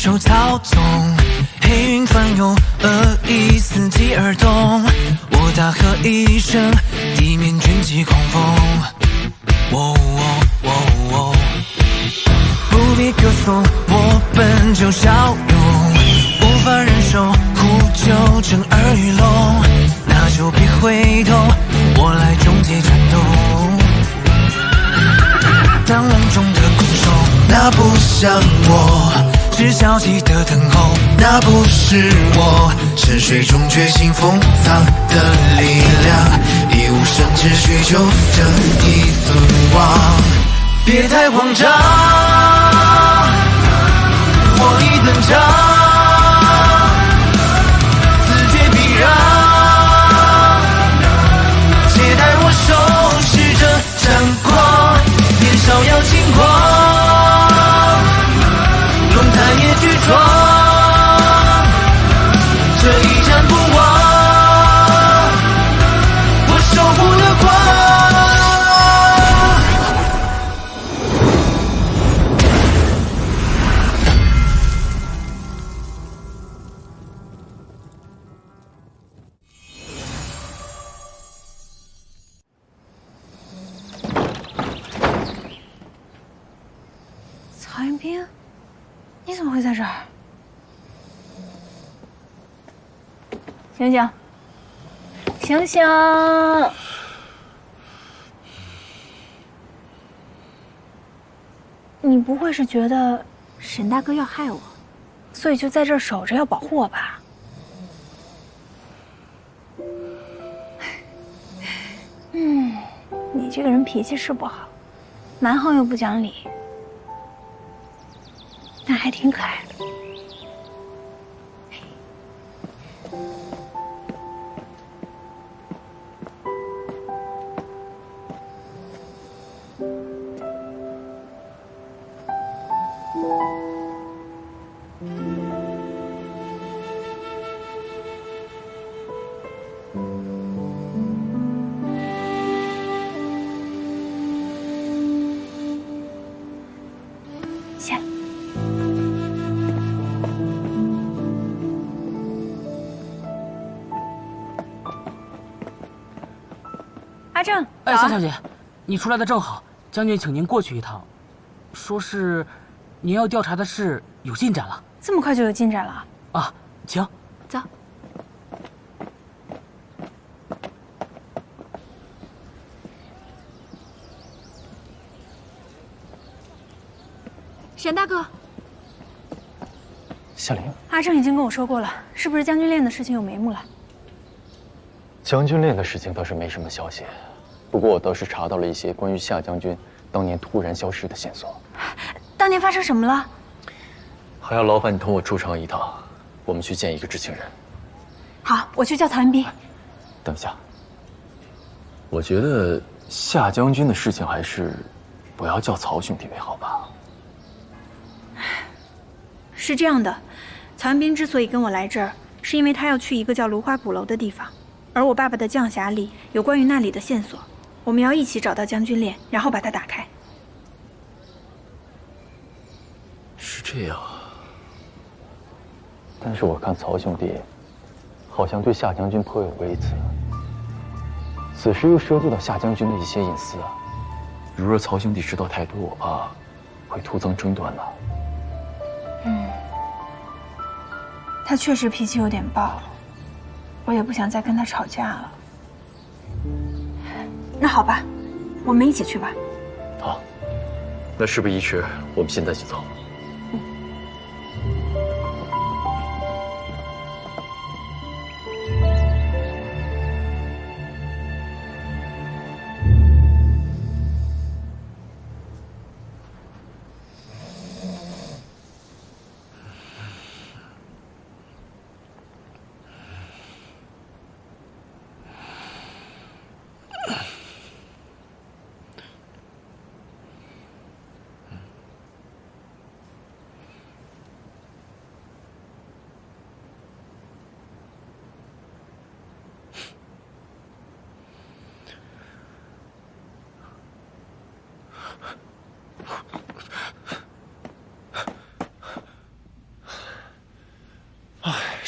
手操纵，黑云翻涌，恶意伺机而动。我大喝一声，地面卷起狂风。喔喔喔喔，不必歌颂，我本就骁勇，无法忍受苦酒震耳欲聋，那就别回头，我来终结战斗。当笼中的困兽，那不像我。是消极的等候，那不是我。沉睡中觉醒封藏的力量，一无生之需求正义存亡。别太慌张，我已登场，自觉避让，且待我收拾这战况，年少要轻狂。龙潭也巨壮，这一战不忘，我守护的光。曹云斌，你怎么会在这儿？醒醒，醒醒！你不会是觉得沈大哥要害我，所以就在这儿守着要保护我吧？你这个人脾气是不好，蛮横又不讲理，但还挺可爱的。下。阿正，哎，夏小姐，你出来的正好，将军请您过去一趟，说是您要调查的事有进展了。这么快就有进展了？啊，请走。沈大哥，夏玲，阿正已经跟我说过了，是不是将军链的事情有眉目了？将军链的事情倒是没什么消息，不过我倒是查到了一些关于夏将军当年突然消失的线索。当年发生什么了？还要劳烦你同我出城一趟，我们去见一个知情人。好，我去叫曹云斌。等一下，我觉得夏将军的事情还是不要叫曹兄弟为好吧。是这样的，曹云斌之所以跟我来这儿，是因为他要去一个叫芦花鼓楼的地方，而我爸爸的将匣里有关于那里的线索，我们要一起找到将军链，然后把它打开。是这样，但是我看曹兄弟好像对夏将军颇有微词，此事又涉及到夏将军的一些隐私啊。如若曹兄弟知道太多，我怕会徒增争端呢。他确实脾气有点暴，我也不想再跟他吵架了。那好吧，我们一起去吧。好，那事不宜迟，我们现在就走。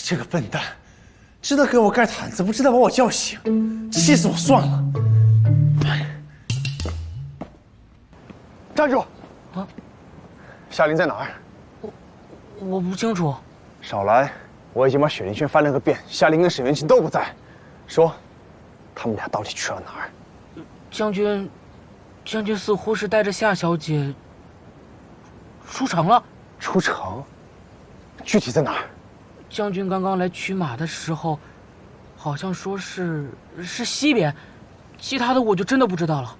这个笨蛋，知道给我盖毯子，不知道把我叫醒，气死我算了。站住！啊，夏琳在哪儿？我不清楚。少来！我已经把雪灵轩翻了个遍，夏琳跟沈元清都不在。说，他们俩到底去了哪儿？将军似乎是带着夏小姐出城了。出城？具体在哪儿？将军刚刚来取马的时候，好像说是西边，其他的我就真的不知道了。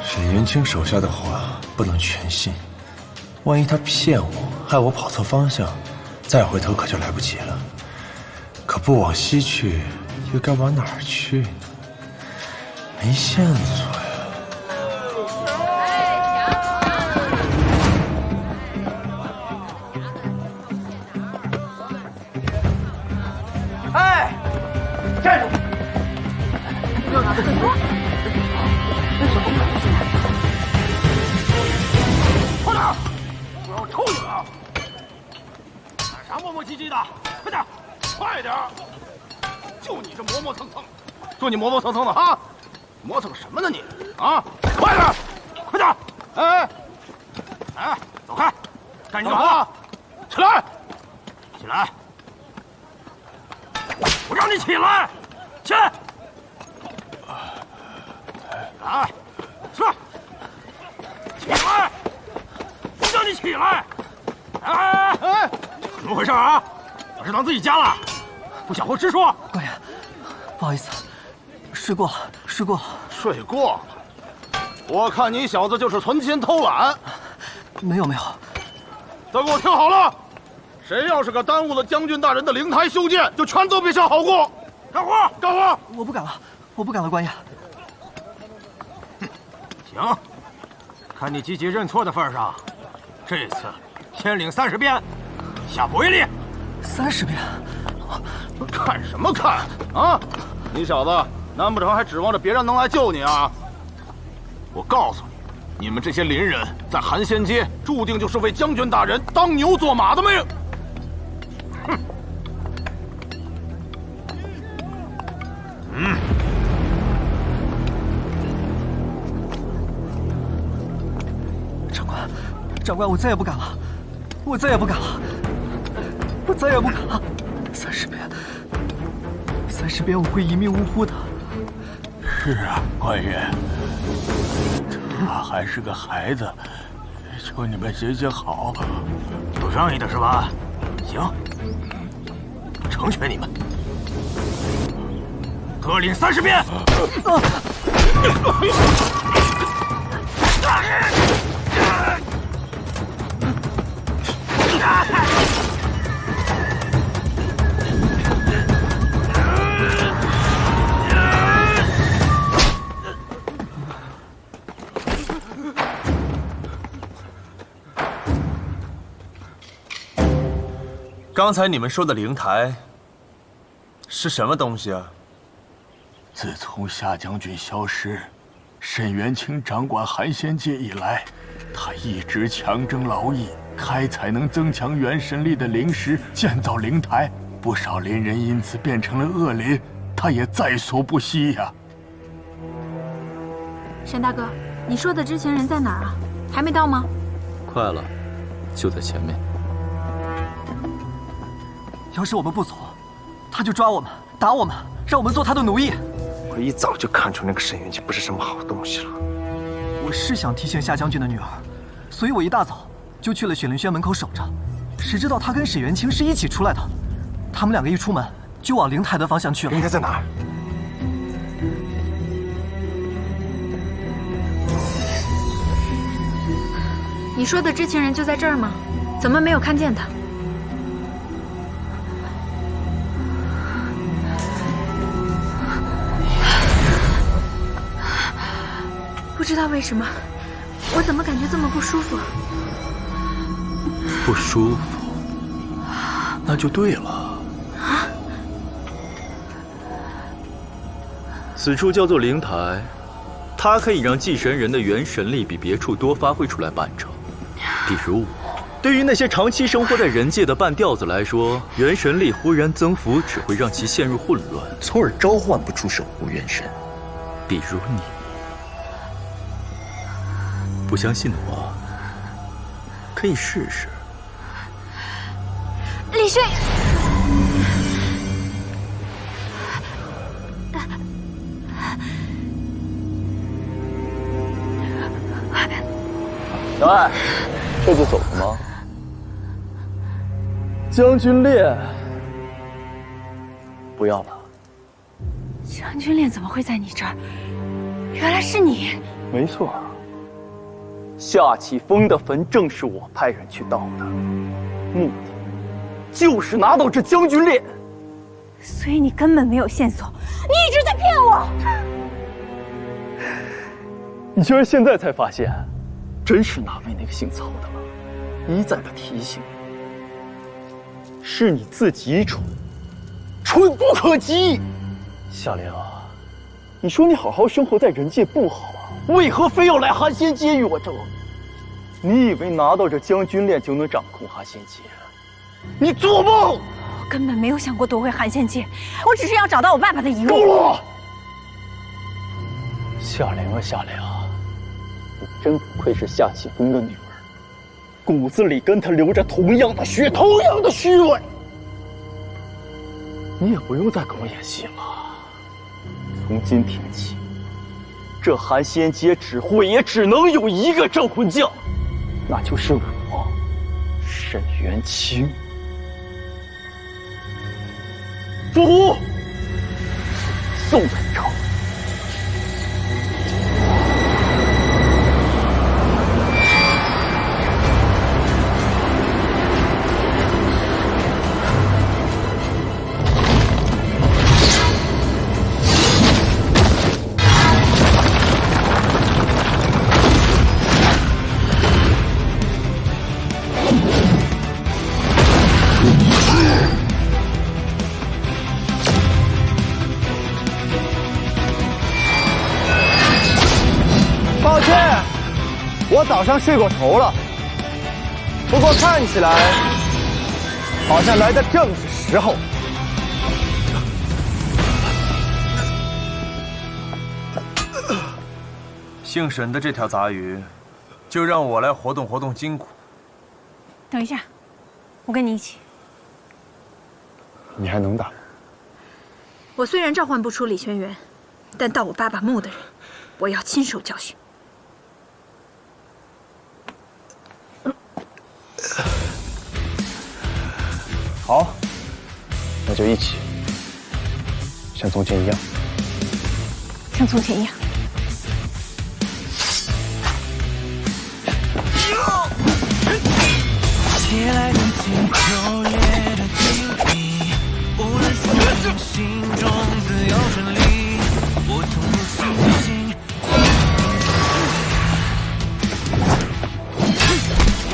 沈元清手下的话不能全信，万一他骗我，害我跑错方向，再回头可就来不及了。可不往西去，又该往哪儿去呢？没线索呀。哎，站住！快点！我要抽你了！干啥磨磨唧唧的？快点，快点！就你这磨磨蹭蹭，就你磨磨蹭蹭的哈，磨蹭什么呢你？啊，快点，快点！哎，走开！干你干嘛？起来！起来！我让你起来！起来！来，起来！起来！我叫你起来！哎，怎么回事啊？把这当自己家了？不想活直说！官爷，不好意思，睡过了。睡过了？我看你小子就是存心偷懒。没有。都给我听好了，谁要是个耽误了将军大人的灵台修建，就全都别想好过。干活！我不敢了，官爷。行，看你积极认错的份上，这次先领30鞭，下不为例。30鞭？看什么看啊！你小子难不成还指望着别人能来救你啊？我告诉你，你们这些邻人在寒仙街注定就是为将军大人当牛做马的命。哼！长官，我再也不敢了！30鞭，我会一命呜呼的。是啊，官爷，他还是个孩子，求你们行行好。有仗义的是吧？行，成全你们，各领30鞭。刚才你们说的灵台是什么东西啊？自从夏将军消失，沈元清掌管寒仙界以来，他一直强征劳役，开采能增强元神力的灵石，建造灵台，不少邻人因此变成了恶灵，他也在所不惜呀。沈大哥，你说的知情人在哪儿啊？还没到吗？快了，就在前面。要是我们不走，他就抓我们，打我们，让我们做他的奴役。我一早就看出那个沈元清不是什么好东西了。我是想提醒夏将军的女儿，所以我一大早就去了雪灵轩门口守着。谁知道他跟沈元清是一起出来的，他们两个一出门就往灵台的方向去了。灵台在哪儿？你说的知情人就在这儿吗？怎么没有看见他？不知道为什么，我怎么感觉这么不舒服？不舒服，那就对了。啊！此处叫做灵台，它可以让祭神人的元神力比别处多发挥出来半成。比如我，对于那些长期生活在人界的半吊子来说，元神力忽然增幅只会让其陷入混乱，从而召唤不出守护元神。比如你，不相信的话，可以试试。李轩。 小爱，这就走了吗？将军链，不要了。将军链怎么会在你这儿？原来是你。没错，夏启峰的坟正是我派人去盗的，目的就是拿到这将军链。所以你根本没有线索，你一直在骗我。你居然现在才发现？ 真是难为那个姓曹的了，一再的提醒你，是你自己蠢，蠢不可及。夏灵，你说你好好生活在人界不好啊？为何非要来寒仙街与我争？你以为拿到这将军链就能掌控寒仙街？你做梦！我根本没有想过夺回寒仙街，我只是要找到我爸爸的遗物。够了！夏灵啊，夏灵。 你真不愧是夏启峰的女儿，骨子里跟他流着同样的血，同样的虚伪。你也不用再跟我演戏了。从今天起，这寒仙街只会也只能有一个镇魂将，那就是我，沈元清。伏虎，送本朝。 抱歉，我早上睡过头了。不过看起来好像来的正是时候。姓沈的这条杂鱼，就让我来活动活动筋骨。等一下，我跟你一起。你还能打？我虽然召唤不出李轩辕，但盗我爸爸墓的人，我要亲手教训。 好，那就一起，像从前一样。像从前一样。借来人间秋叶的记忆，无论是我心中自有真理，我从不相信。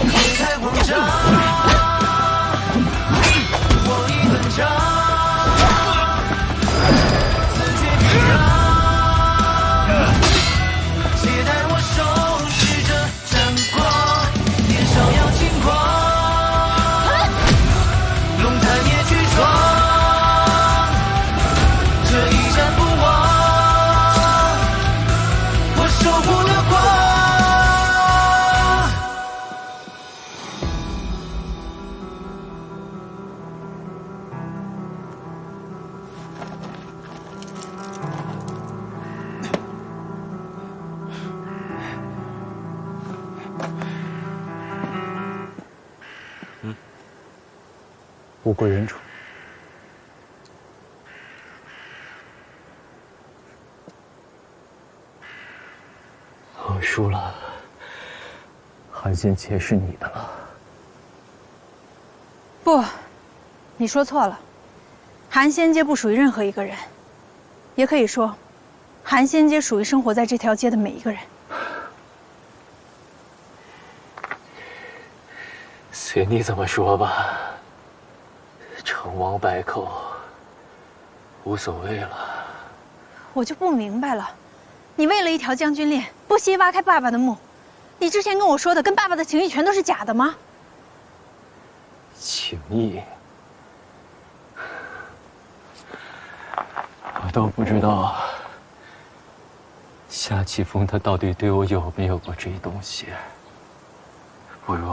你太慌张。 物归原主。我输了，寒仙劫是你的了。不，你说错了。寒仙街不属于任何一个人，也可以说，寒仙街属于生活在这条街的每一个人。随你怎么说吧。 成王败寇，无所谓了。我就不明白了，你为了一条将军链，不惜挖开爸爸的墓，你之前跟我说的跟爸爸的情谊全都是假的吗？情谊，我都不知道夏启峰他到底对我有没有过这东西。不如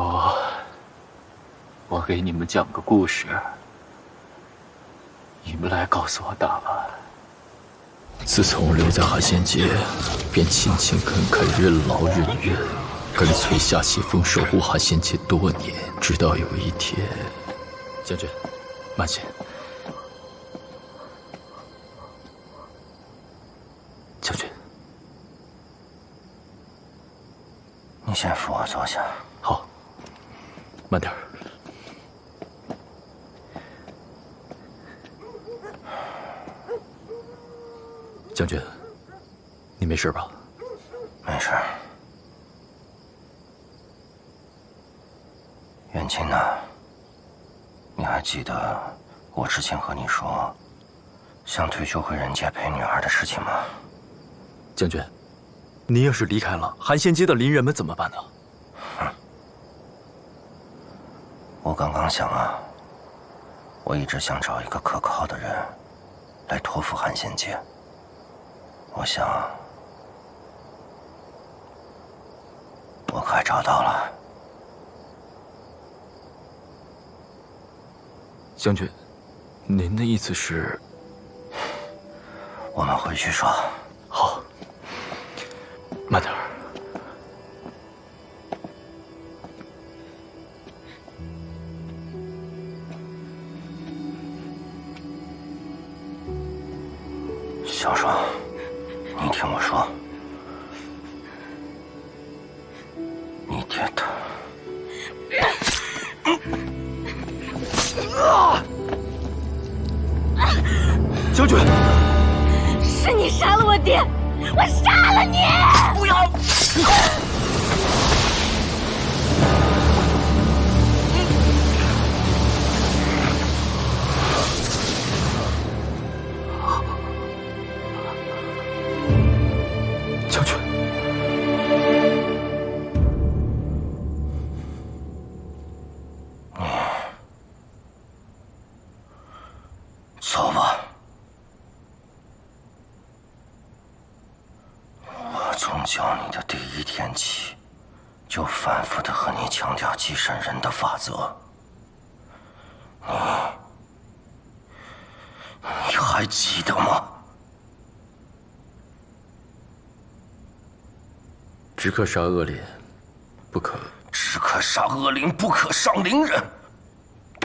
我给你们讲个故事，你们来告诉我答案。自从留在寒仙界，便勤勤恳恳、任劳任怨，跟随夏启峰守护寒仙界多年，直到有一天，将军，慢些。将军，你先扶我坐下。好，慢点儿。将军，你没事吧？没事。远亲呢？你还记得我之前和你说想退休回人界陪女儿的事情吗？将军，您要是离开了寒仙街的邻人们怎么办呢？我刚刚想啊，我一直想找一个可靠的人来托付寒仙界。我想，我快找到了。将军，您的意思是？我们回去说。好，慢点儿。小双，你听我说，你爹他。将军，是你杀了我爹，我杀了你！不要！将军，走吧。我从教你的第一天起，就反复的和你强调继承人的法则。你还记得吗？只可杀恶灵，不可。只可杀恶灵，不可伤灵人。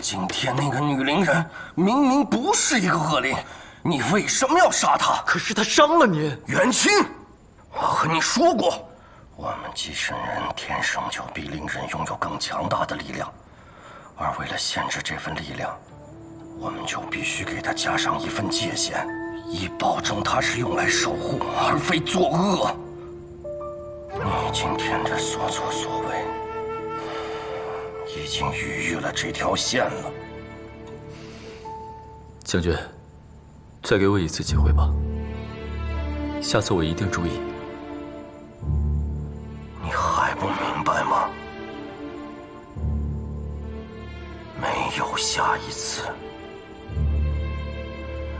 今天那个女灵人明明不是一个恶灵，你为什么要杀她？可是她伤了您，元清。我和你说过，我们继承人天生就比灵人拥有更强大的力量，而为了限制这份力量，我们就必须给他加上一份界限，以保证他是用来守护而非作恶。你今天的所作所为，已经逾越了这条线了。将军，再给我一次机会吧，下次我一定注意。你还不明白吗？没有下一次。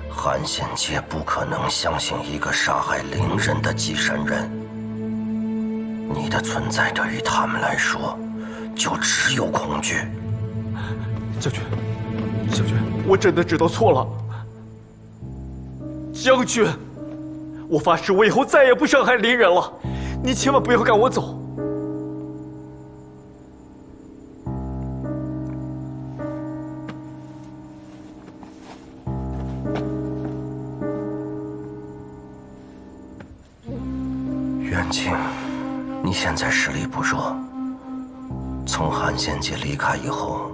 寒仙界不可能相信一个杀害灵人的继承人。你的存在对于他们来说，就只有恐惧。将军，将军，我真的知道错了。将军，我发誓，我以后再也不伤害灵人了。你千万不要赶我走。元清，你现在实力不弱，从寒仙界离开以后，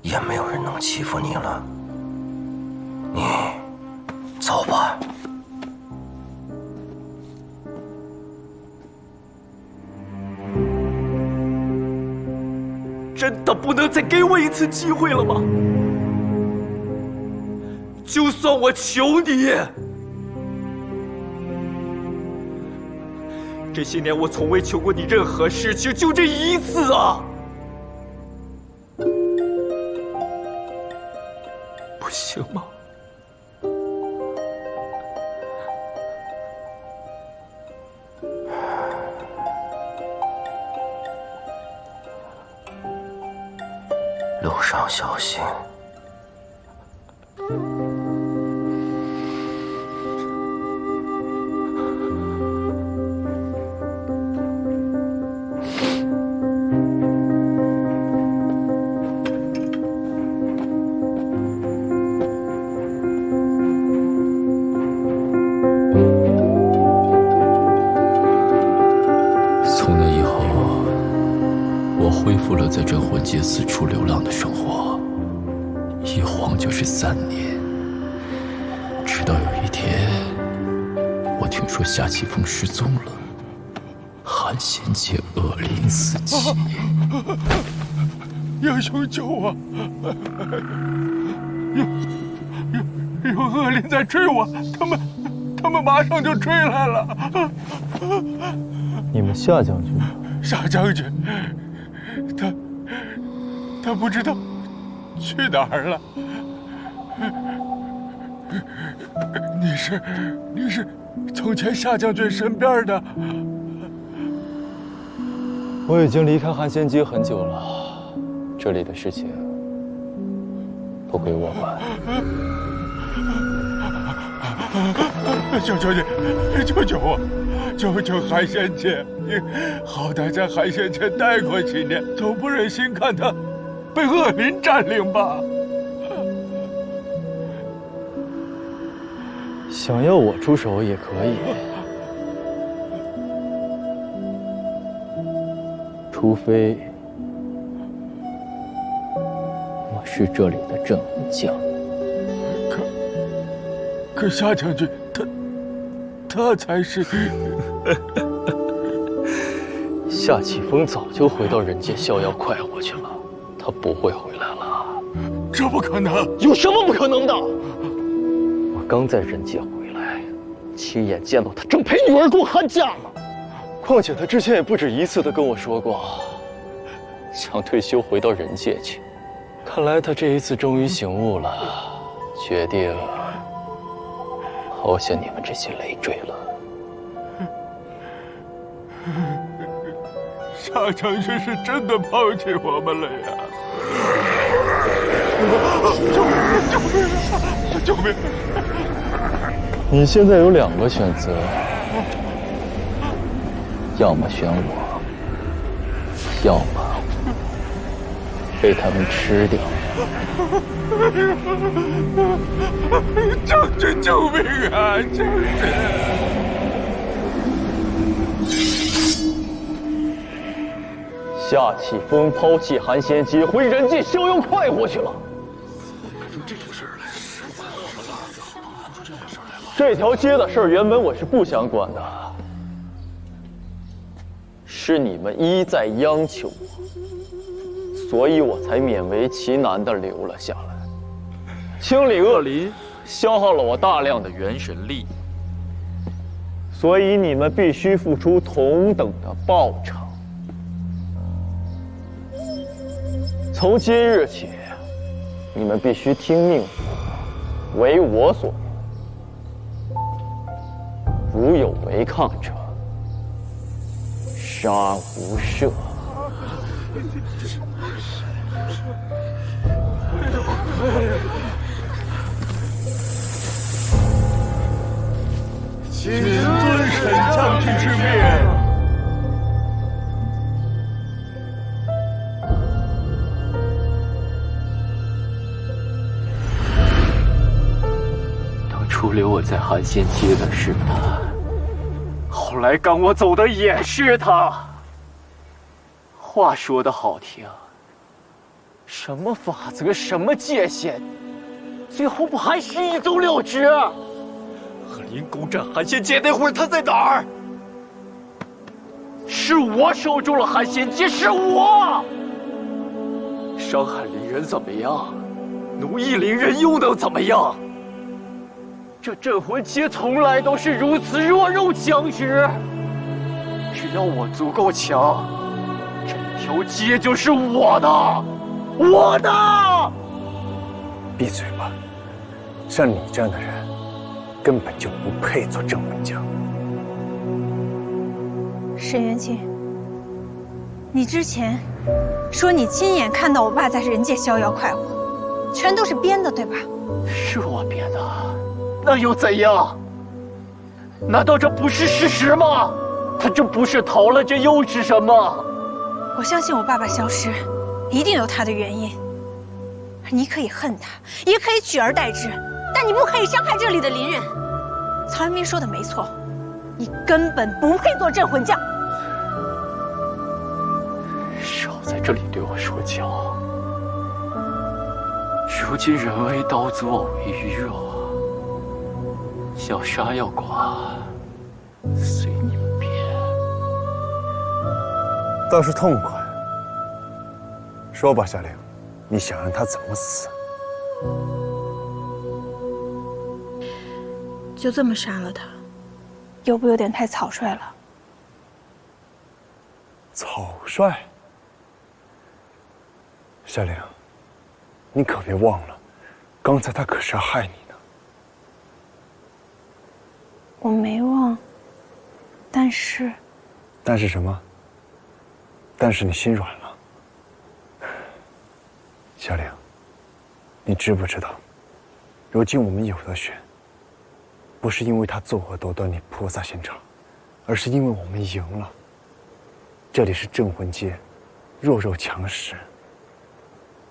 也没有人能欺负你了。你走吧。真的不能再给我一次机会了吗？就算我求你，这些年我从未求过你任何事情，就这一次啊！不行吗？路上小心。从那以后，我恢复了在镇魂街四处流浪的生活，一晃就是3年。直到有一天，我听说夏启峰失踪了，韩仙界恶灵四起。英雄救我！有恶灵在追我，他们马上就追来了。你们夏将军呢？夏将军，他不知道去哪儿了。你是从前夏将军身边的？我已经离开寒仙街很久了，这里的事情都归我管。求求你，救救我！救救寒仙界！你好歹在寒仙界待过几年，总不忍心看他被恶灵占领吧？想要我出手也可以，除非我是这里的镇魂将。可夏将军，他才是。夏启峰早就回到人间逍遥快活去了，他不会回来了。这不可能！有什么不可能的？我刚在人界回来，亲眼见到他正陪女儿共寒假呢。况且他之前也不止一次的跟我说过，想退休回到人界去。看来他这一次终于醒悟了，决定抛下你们这些累赘了。夏将军是真的抛弃我们了呀！救命！你现在有2个选择，要么选我，要么被他们吃掉。将军救命啊！将军！夏启峰抛弃寒仙街，回人界逍遥快活去了。这条街的事儿原本我是不想管的，是你们一再央求我，所以我才勉为其难地留了下来。清理恶灵消耗了我大量的元神力，所以你们必须付出同等的报偿。从今日起，你们必须听命我，为我所用。如有违抗者，杀无赦。谨遵沈将军之命。当初留我在寒仙街的是他，后来赶我走的也是他。话说得好听，什么法则，什么界限，最后不还是一走了之？恶灵攻占寒仙界那会儿，他在哪儿？是我守住了寒仙界，是我。伤害灵人怎么样？奴役灵人又能怎么样？这镇魂街从来都是如此弱肉强食，要我足够强，这条街就是我的，我的！闭嘴吧，像你这样的人，根本就不配做镇魂将。沈元清，你之前说你亲眼看到我爸在人界逍遥快活，全都是编的，对吧？是我编的，那又怎样？难道这不是事实吗？他这不是逃了，这又是什么？我相信我爸爸消失，一定有他的原因。你可以恨他，也可以取而代之，但你不可以伤害这里的邻人。曹元斌说的没错，你根本不配做镇魂将。少在这里对我说教。如今人为刀俎，我为鱼肉，要杀要剐，随你们便。倒是痛快。说吧，夏玲，你想让他怎么死？就这么杀了他，有不有点太草率了？草率？夏玲，你可别忘了，刚才他可是要害你呢。我没忘，但是……但是什么？但是你心软了。夏玲，你知不知道，如今我们有的选，不是因为他作恶多端你菩萨心肠，而是因为我们赢了。这里是镇魂街，弱肉强食。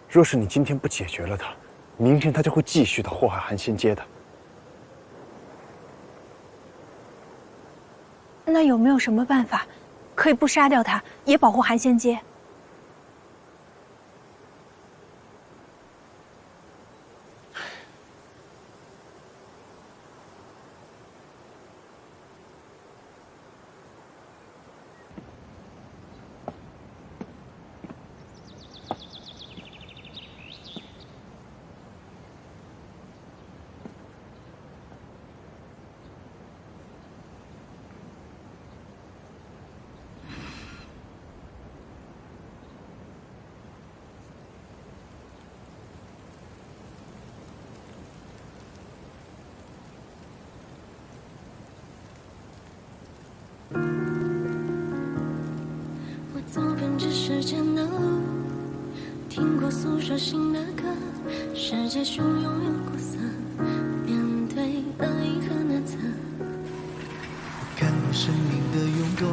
若是你今天不解决了他，明天他就会继续的祸害寒仙街的。那有没有什么办法，可以不杀掉他，也保护寒仙街？走遍这世间的路，听过诉说新的歌，世界汹涌又苦涩，面对恶意和难测。看过生命的涌动，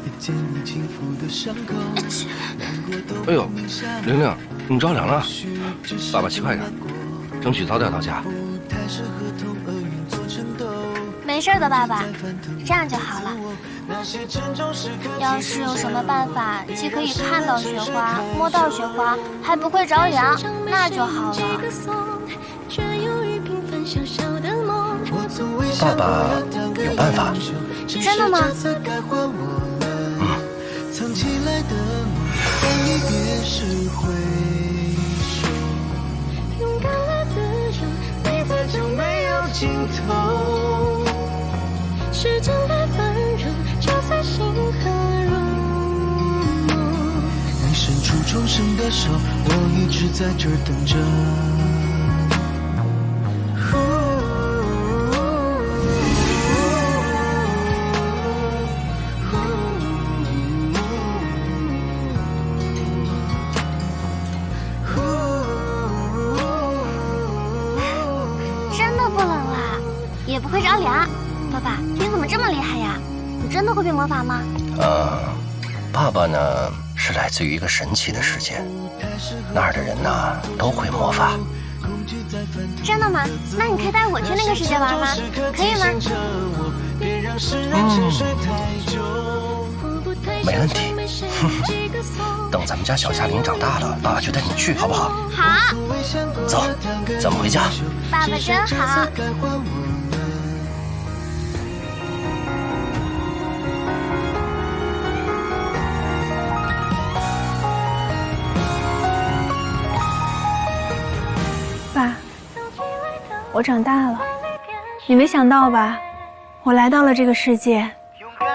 也见你轻抚的伤口。哎呦，玲玲，你着凉了，爸爸骑快点，争取早点到家。没事的，爸爸，这样就好了。要是有什么办法，既可以看到雪花、摸到雪花，还不会着凉，那就好了。爸爸有办法。真的吗？藏起来的梦，当一别时回首，勇敢了自由，你在就没有尽头。时间的温柔，就算心和入梦。你伸出重生的手，我一直在这儿等着。真的不冷啦，也不会着凉。爸爸，你怎么这么厉害呀？你真的会变魔法吗？爸爸呢是来自于一个神奇的世界，那儿的人呢都会魔法。真的吗？那你可以带我去那个世界玩吗？可以吗？没问题。等咱们家小夏琳长大了，爸爸就带你去，好不好？好。走，咱们回家。爸爸真好。爸，我长大了，你没想到吧？我来到了这个世界，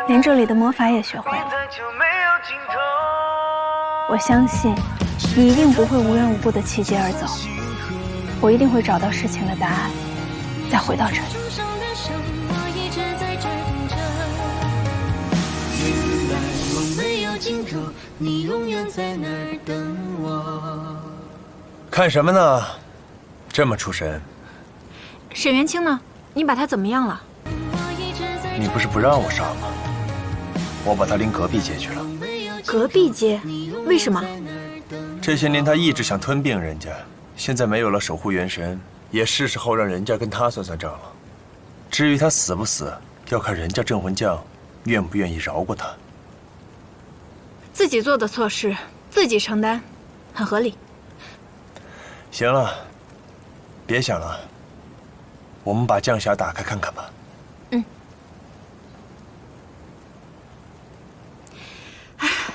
连这里的魔法也学会了。我相信你一定不会无缘无故的弃街而走，我一定会找到事情的答案，再回到这里。看什么呢？这么出神。沈元清呢？你把他怎么样了？你不是不让我杀吗？我把他拎隔壁街去了。隔壁街？为什么？这些年他一直想吞并人家，现在没有了守护元神，也是时候让人家跟他算算账了。至于他死不死，要看人家镇魂将愿不愿意饶过他。自己做的错事，自己承担，很合理。行了，别想了，我们把降匣打开看看吧。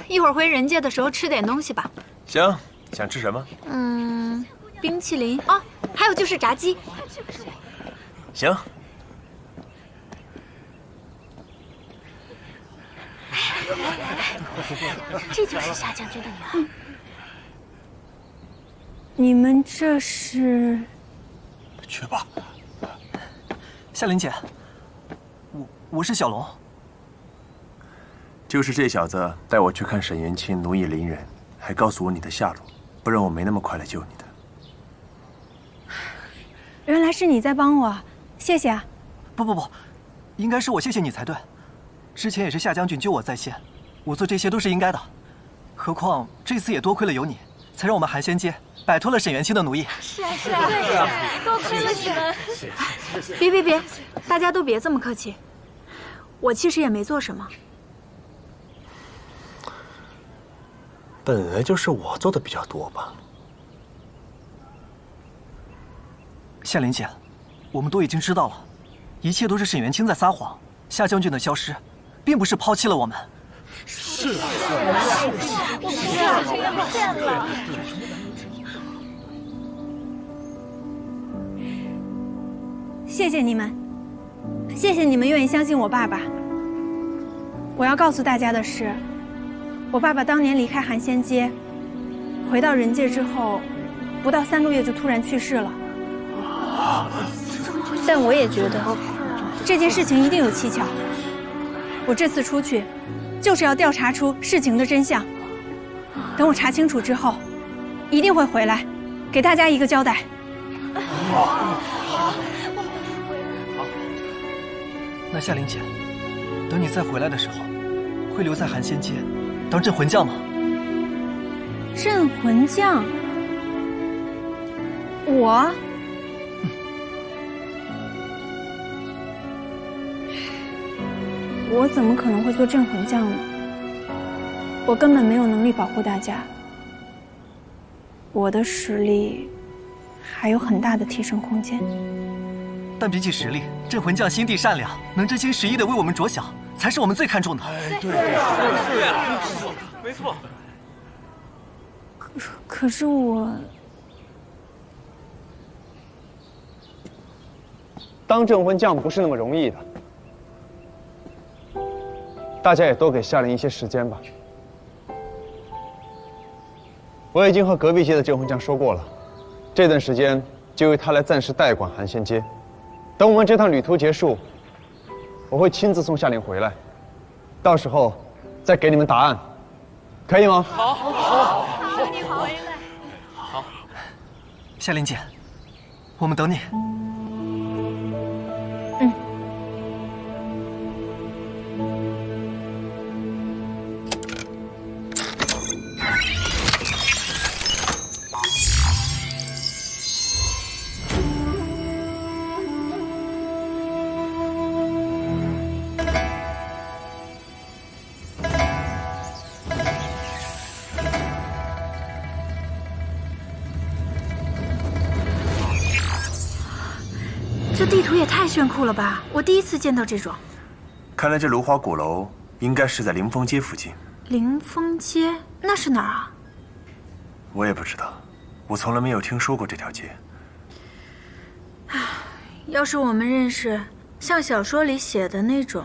一会儿回人界的时候吃点东西吧。行，想吃什么？冰淇淋哦，还有就是炸鸡。行。这就是夏将军的女儿。你们这是？去吧。夏琳姐，我是小龙。就是这小子带我去看沈元清奴役邻人，还告诉我你的下落，不然我没那么快来救你的。原来是你在帮我，谢谢啊！不，应该是我谢谢你才对。之前也是夏将军救我在先，我做这些都是应该的。何况这次也多亏了有你，才让我们寒仙街摆脱了沈元清的奴役。是啊，对，多亏了你们。别，大家都别这么客气。我其实也没做什么。本来就是我做的比较多吧。夏琳姐，我们都已经知道了，一切都是沈元清在撒谎。夏将军的消失，并不是抛弃了我们。是啊，我们被发现了。谢谢你们，谢谢你们愿意相信我爸爸。我要告诉大家的是，我爸爸当年离开寒仙街，回到人界之后，不到3个月就突然去世了。但我也觉得这件事情一定有蹊跷。我这次出去，就是要调查出事情的真相。等我查清楚之后，一定会回来，给大家一个交代。那夏琳姐，等你再回来的时候，会留在寒仙街当镇魂将吗？镇魂将？我？我怎么可能会做镇魂将呢？我根本没有能力保护大家。我的实力还有很大的提升空间。但比起实力，镇魂将心地善良，能真心实意的为我们着想，才是我们最看重的。对，没错。可是我当镇魂将不是那么容易的，大家也多给夏琳一些时间吧。我已经和隔壁街的镇魂将说过了，这段时间就由他来暂时代管寒仙街。等我们这趟旅途结束，我会亲自送夏琳回来，到时候再给你们答案，可以吗？好，你回来。好，夏琳姐，我们等你。这地图也太炫酷了吧！我第一次见到这种。看来这芦花鼓楼应该是在凌风街附近。凌风街那是哪儿啊？我也不知道，我从来没有听说过这条街。要是我们认识像小说里写的那种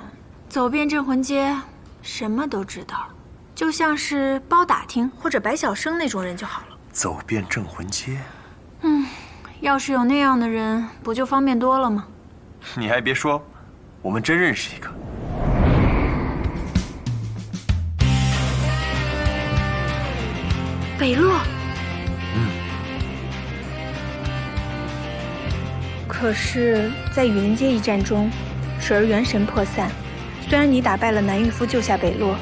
走遍镇魂街，什么都知道，就像是包打听或者摆小生那种人就好了。走遍镇魂街，要是有那样的人，不就方便多了吗？你还别说，我们真认识一个。北洛。可是，在雨林街一战中，水儿元神破散。虽然你打败了南狱夫，救下北洛，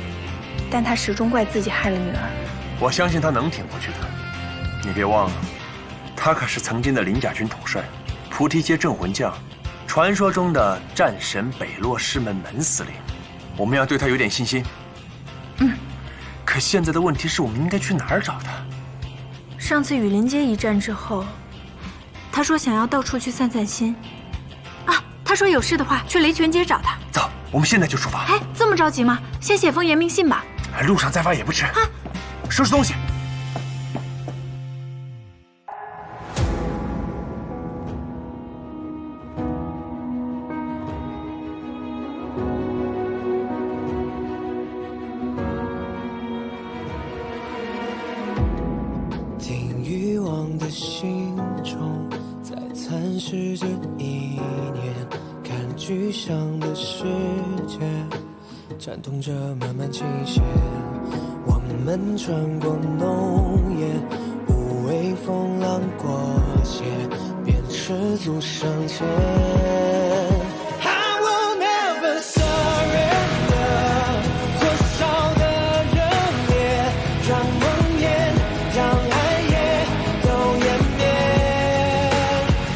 但他始终怪自己害了女儿。我相信他能挺过去的。你别忘了，他可是曾经的鳞甲军统帅，菩提街镇魂将，传说中的战神北洛师门门司令。我们要对他有点信心。可现在的问题是我们应该去哪儿找他？上次雨林街一战之后，他说想要到处去散散心。他说有事的话去雷泉街找他。走，我们现在就出发。哎，这么着急吗？先写封言明信吧。路上再发也不迟。收拾东西。听欲望的心中，在蚕食着一年，看具象的世界，颤动着漫漫期限。我们穿过浓烟，无畏风浪过线，便赤足上前。I will never surrender， 多少的热烈，让梦魇，让爱也都湮灭。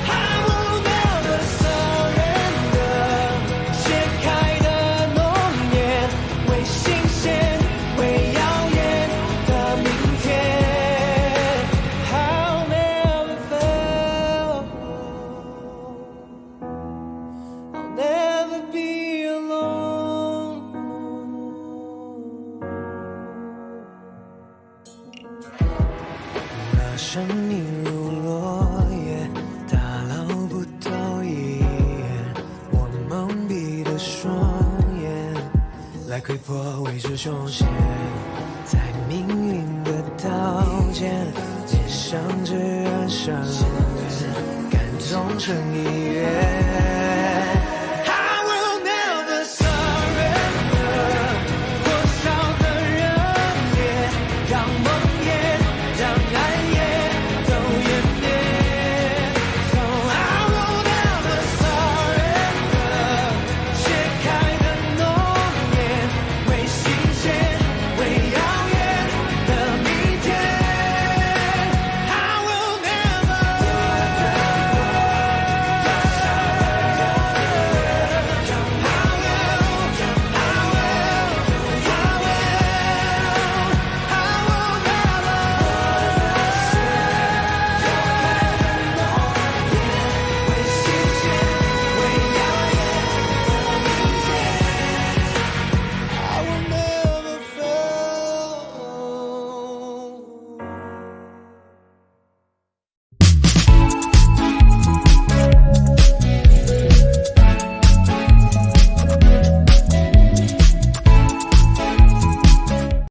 I will never surrender， 切开的浓烟，为新鲜，为耀眼的明天。I'll never fail， I'll never be alone。那生命如落叶，打捞不到一眼，我蒙蔽的双眼，来窥破未知凶险，在命运的刀尖，脸上只染上缘，感动成一缘。